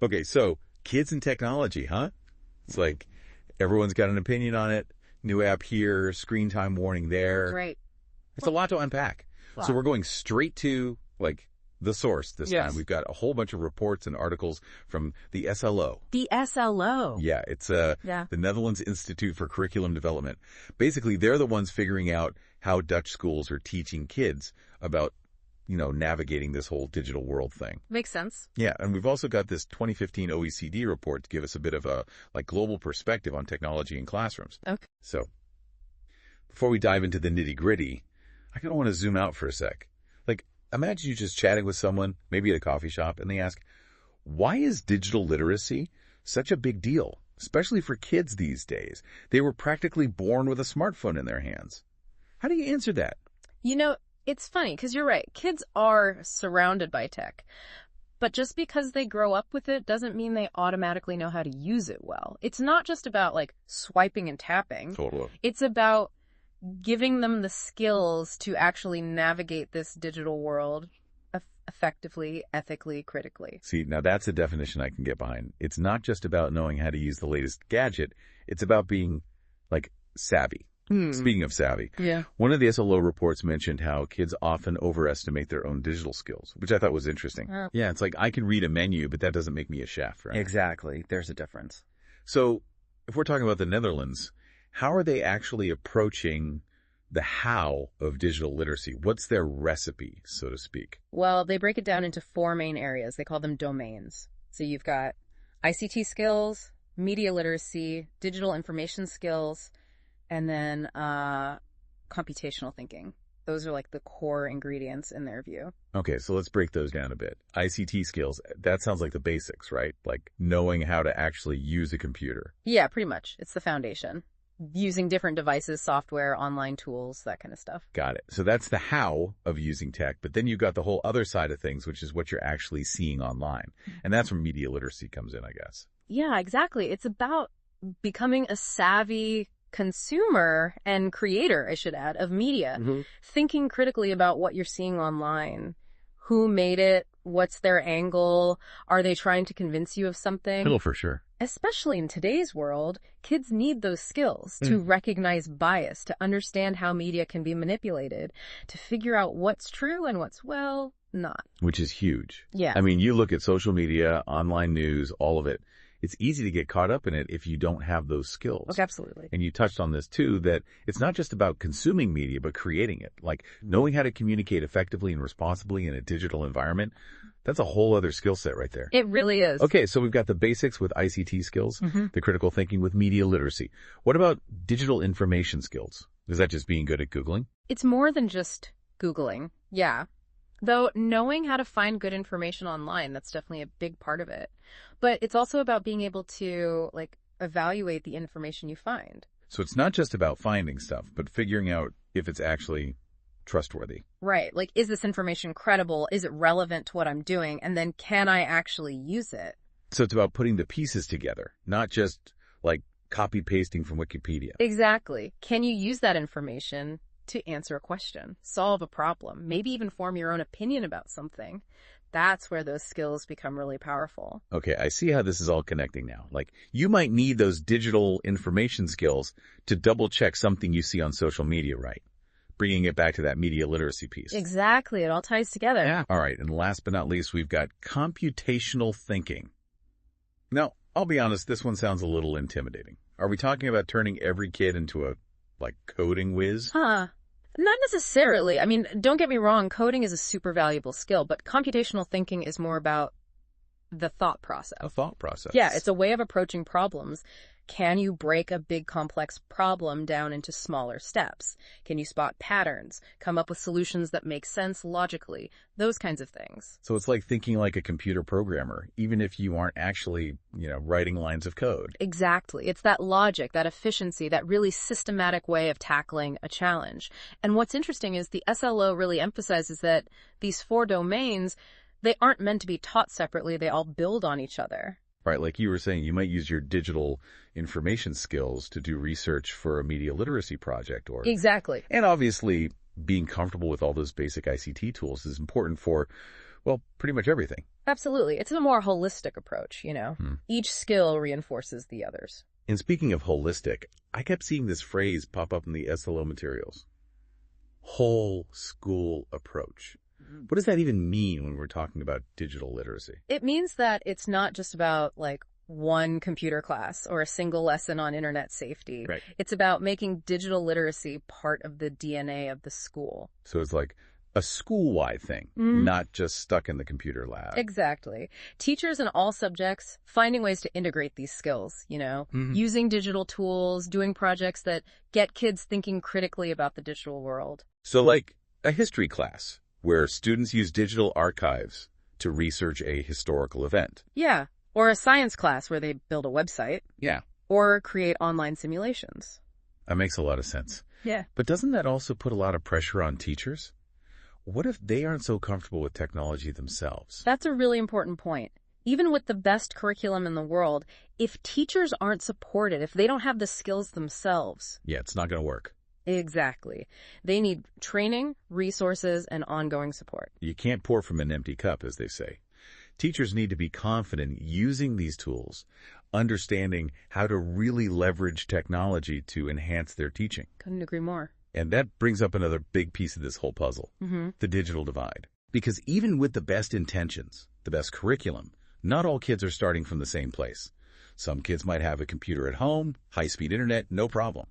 Okay, so kids and technology, huh? It's like everyone's got an opinion on it. New app here, screen time warning there. Great. It's a lot to unpack. Wow. So we're going straight to, like, the source this time. We've got a whole bunch of reports and articles from the SLO. The SLO. Yeah, it's the Netherlands Institute for Curriculum Development. Basically, they're the ones figuring out how Dutch schools are teaching kids about, navigating this whole digital world thing. Makes sense. Yeah, and we've also got this 2015 OECD report to give us a bit of a global perspective on technology in classrooms. Okay. So, before we dive into the nitty-gritty, I kind of want to zoom out for a sec. Imagine you just chatting with someone, maybe at a coffee shop, and they ask, why is digital literacy such a big deal, especially for kids these days? They were practically born with a smartphone in their hands. How do you answer that? It's funny because you're right. Kids are surrounded by tech. But just because they grow up with it doesn't mean they automatically know how to use it well. It's not just about swiping and tapping. Totally. It's about giving them the skills to actually navigate this digital world effectively, ethically, critically. See, now that's a definition I can get behind. It's not just about knowing how to use the latest gadget. It's about being, savvy. Speaking of savvy, one of the SLO reports mentioned how kids often overestimate their own digital skills, which I thought was interesting. Yeah, it's like I can read a menu, but that doesn't make me a chef, right? Exactly. There's a difference. So if we're talking about the Netherlands, how are they actually approaching the how of digital literacy? What's their recipe, so to speak? Well, they break it down into 4 main areas. They call them domains. So you've got ICT skills, media literacy, digital information skills, and then computational thinking. Those are the core ingredients in their view. Okay, so let's break those down a bit. ICT skills, that sounds like the basics, right? Like knowing how to actually use a computer. Yeah, pretty much. It's the foundation. Using different devices, software, online tools, that kind of stuff. Got it. So that's the how of using tech, but then you've got the whole other side of things, which is what you're actually seeing online. And that's where media literacy comes in, I guess. Yeah, exactly. It's about becoming a savvy consumer and creator, I should add, of media. Thinking critically about what you're seeing online. Who made it? What's their angle? Are they trying to convince you of something? Oh, for sure. Especially in today's world, kids need those skills to recognize bias, to understand how media can be manipulated, to figure out what's true and what's, not. Which is huge. Yeah. I mean, you look at social media, online news, all of it. It's easy to get caught up in it if you don't have those skills. Okay, absolutely. And you touched on this too, that it's not just about consuming media, but creating it. Knowing how to communicate effectively and responsibly in a digital environment, that's a whole other skill set right there. It really is. Okay, so we've got the basics with ICT skills, the critical thinking with media literacy. What about digital information skills? Is that just being good at Googling? It's more than just Googling. Yeah. Though knowing how to find good information online, that's definitely a big part of it. But it's also about being able to, evaluate the information you find. So it's not just about finding stuff, but figuring out if it's actually trustworthy. Right. Is this information credible? Is it relevant to what I'm doing? And then can I actually use it? So it's about putting the pieces together, not just, copy-pasting from Wikipedia. Exactly. Can you use that information to answer a question, solve a problem, maybe even form your own opinion about something? That's where those skills become really powerful. Okay, I see how this is all connecting now. You might need those digital information skills to double-check something you see on social media, right? Bringing it back to that media literacy piece. Exactly. It all ties together. Yeah. All right, and last but not least, we've got computational thinking. Now, I'll be honest, this one sounds a little intimidating. Are we talking about turning every kid into a coding whiz? Not necessarily. I mean, don't get me wrong, coding is a super valuable skill, but computational thinking is more about the thought process. A thought process. Yeah, it's a way of approaching problems. Can you break a big complex problem down into smaller steps? Can you spot patterns, come up with solutions that make sense logically? Those kinds of things. So it's like thinking like a computer programmer, even if you aren't actually, writing lines of code. Exactly. It's that logic, that efficiency, that really systematic way of tackling a challenge. And what's interesting is the SLO really emphasizes that these 4 domains, they aren't meant to be taught separately. They all build on each other. Right, like you were saying, you might use your digital information skills to do research for a media literacy project. Exactly. And obviously, being comfortable with all those basic ICT tools is important for, pretty much everything. Absolutely. It's a more holistic approach, Each skill reinforces the others. And speaking of holistic, I kept seeing this phrase pop up in the SLO materials. Whole school approach. What does that even mean when we're talking about digital literacy? It means that it's not just about one computer class or a single lesson on internet safety. Right. It's about making digital literacy part of the DNA of the school. So it's like a school-wide thing, not just stuck in the computer lab. Exactly. Teachers in all subjects finding ways to integrate these skills, using digital tools, doing projects that get kids thinking critically about the digital world. So like a history class where students use digital archives to research a historical event. Yeah. Or a science class where they build a website. Yeah. Or create online simulations. That makes a lot of sense. Yeah. But doesn't that also put a lot of pressure on teachers? What if they aren't so comfortable with technology themselves? That's a really important point. Even with the best curriculum in the world, if teachers aren't supported, if they don't have the skills themselves... Yeah, it's not going to work. Exactly. They need training, resources, and ongoing support. You can't pour from an empty cup, as they say. Teachers need to be confident using these tools, understanding how to really leverage technology to enhance their teaching. Couldn't agree more. And that brings up another big piece of this whole puzzle, the digital divide. Because even with the best intentions, the best curriculum, not all kids are starting from the same place. Some kids might have a computer at home, high-speed internet, no problem.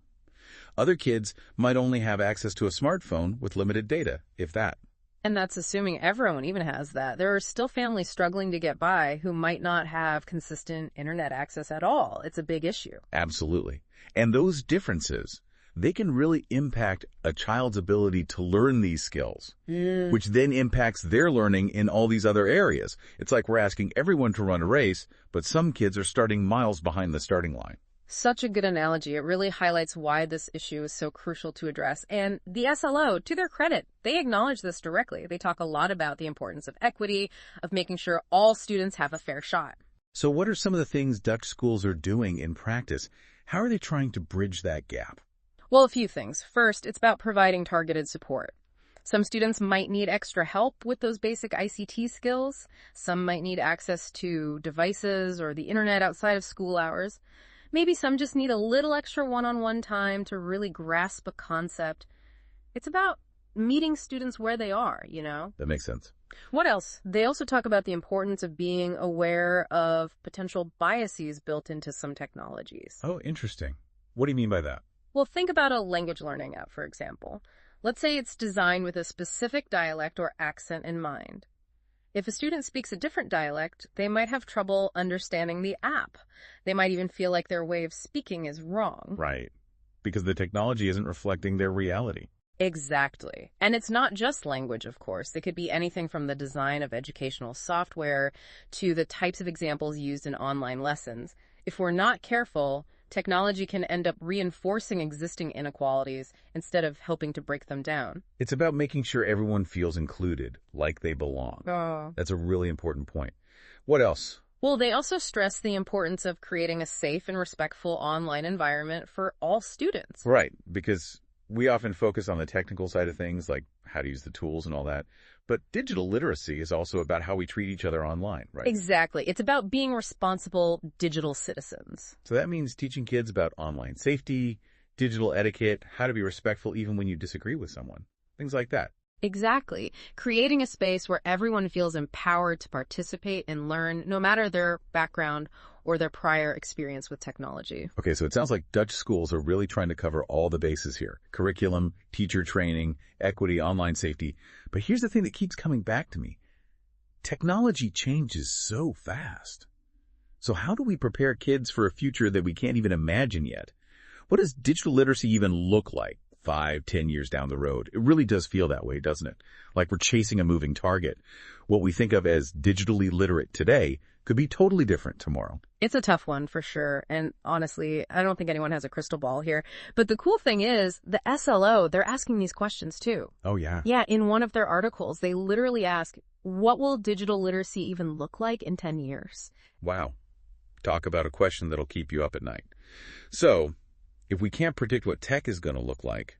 Other kids might only have access to a smartphone with limited data, if that. And that's assuming everyone even has that. There are still families struggling to get by who might not have consistent internet access at all. It's a big issue. Absolutely. And those differences, they can really impact a child's ability to learn these skills, which then impacts their learning in all these other areas. It's like we're asking everyone to run a race, but some kids are starting miles behind the starting line. Such a good analogy. It really highlights why this issue is so crucial to address. And the SLO, to their credit, they acknowledge this directly. They talk a lot about the importance of equity, of making sure all students have a fair shot. So what are some of the things Dutch schools are doing in practice? How are they trying to bridge that gap? Well, a few things. First, it's about providing targeted support. Some students might need extra help with those basic ICT skills. Some might need access to devices or the internet outside of school hours. Maybe some just need a little extra one-on-one time to really grasp a concept. It's about meeting students where they are, That makes sense. What else? They also talk about the importance of being aware of potential biases built into some technologies. Oh, interesting. What do you mean by that? Well, think about a language learning app, for example. Let's say it's designed with a specific dialect or accent in mind. If a student speaks a different dialect, they might have trouble understanding the app. They might even feel like their way of speaking is wrong. Right. Because the technology isn't reflecting their reality. Exactly. And it's not just language, of course. It could be anything from the design of educational software to the types of examples used in online lessons. If we're not careful, technology can end up reinforcing existing inequalities instead of helping to break them down. It's about making sure everyone feels included, like they belong. Oh. That's a really important point. What else? Well, they also stress the importance of creating a safe and respectful online environment for all students. Right, because we often focus on the technical side of things, like how to use the tools and all that. But digital literacy is also about how we treat each other online, right? Exactly. It's about being responsible digital citizens. So that means teaching kids about online safety, digital etiquette, how to be respectful even when you disagree with someone, things like that. Exactly. Creating a space where everyone feels empowered to participate and learn, no matter their background or their prior experience with technology. Okay, so it sounds like Dutch schools are really trying to cover all the bases here. Curriculum, teacher training, equity, online safety. But here's the thing that keeps coming back to me. Technology changes so fast. So how do we prepare kids for a future that we can't even imagine yet? What does digital literacy even look like 5, 10 years down the road? It really does feel that way, doesn't it? Like we're chasing a moving target. What we think of as digitally literate today could be totally different tomorrow. It's a tough one for sure. And honestly, I don't think anyone has a crystal ball here. But the cool thing is the SLO, they're asking these questions too. Oh, yeah. Yeah, in one of their articles, they literally ask, what will digital literacy even look like in 10 years? Wow. Talk about a question that'll keep you up at night. So, if we can't predict what tech is going to look like,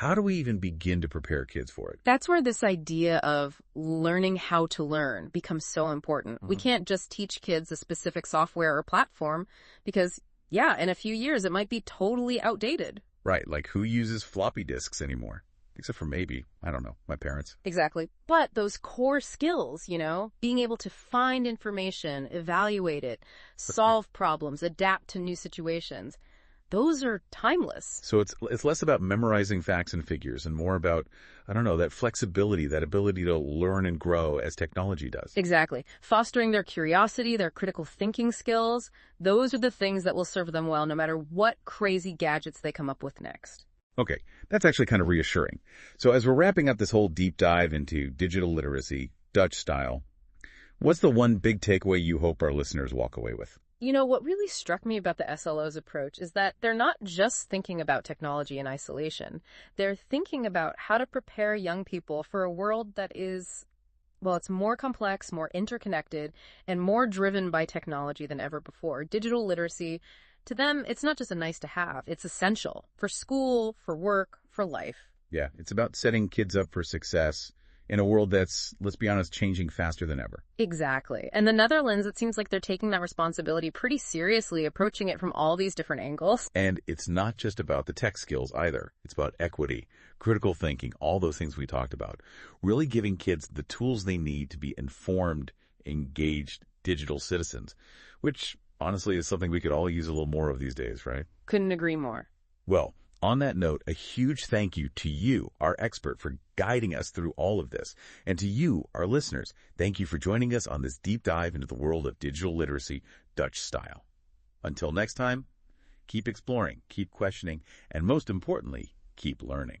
how do we even begin to prepare kids for it? That's where this idea of learning how to learn becomes so important. We can't just teach kids a specific software or platform because, yeah, in a few years it might be totally outdated. Right, like who uses floppy disks anymore? Except for maybe, I don't know, my parents. Exactly. But those core skills, being able to find information, evaluate it, solve problems, adapt to new situations, those are timeless. So it's less about memorizing facts and figures and more about, I don't know, that flexibility, that ability to learn and grow as technology does. Exactly. Fostering their curiosity, their critical thinking skills, those are the things that will serve them well no matter what crazy gadgets they come up with next. Okay, that's actually kind of reassuring. So as we're wrapping up this whole deep dive into digital literacy, Dutch style, what's the one big takeaway you hope our listeners walk away with? What really struck me about the SLO's approach is that they're not just thinking about technology in isolation. They're thinking about how to prepare young people for a world that is, well, it's more complex, more interconnected, and more driven by technology than ever before. Digital literacy, to them, it's not just a nice to have. It's essential for school, for work, for life. Yeah, it's about setting kids up for success in a world that's, let's be honest, changing faster than ever. Exactly. And the Netherlands, it seems like they're taking that responsibility pretty seriously, approaching it from all these different angles. And it's not just about the tech skills either. It's about equity, critical thinking, all those things we talked about. Really giving kids the tools they need to be informed, engaged digital citizens, which honestly is something we could all use a little more of these days, right? Couldn't agree more. Well, on that note, a huge thank you to you, our expert, for guiding us through all of this. And to you, our listeners, thank you for joining us on this deep dive into the world of digital literacy, Dutch style. Until next time, keep exploring, keep questioning, and most importantly, keep learning.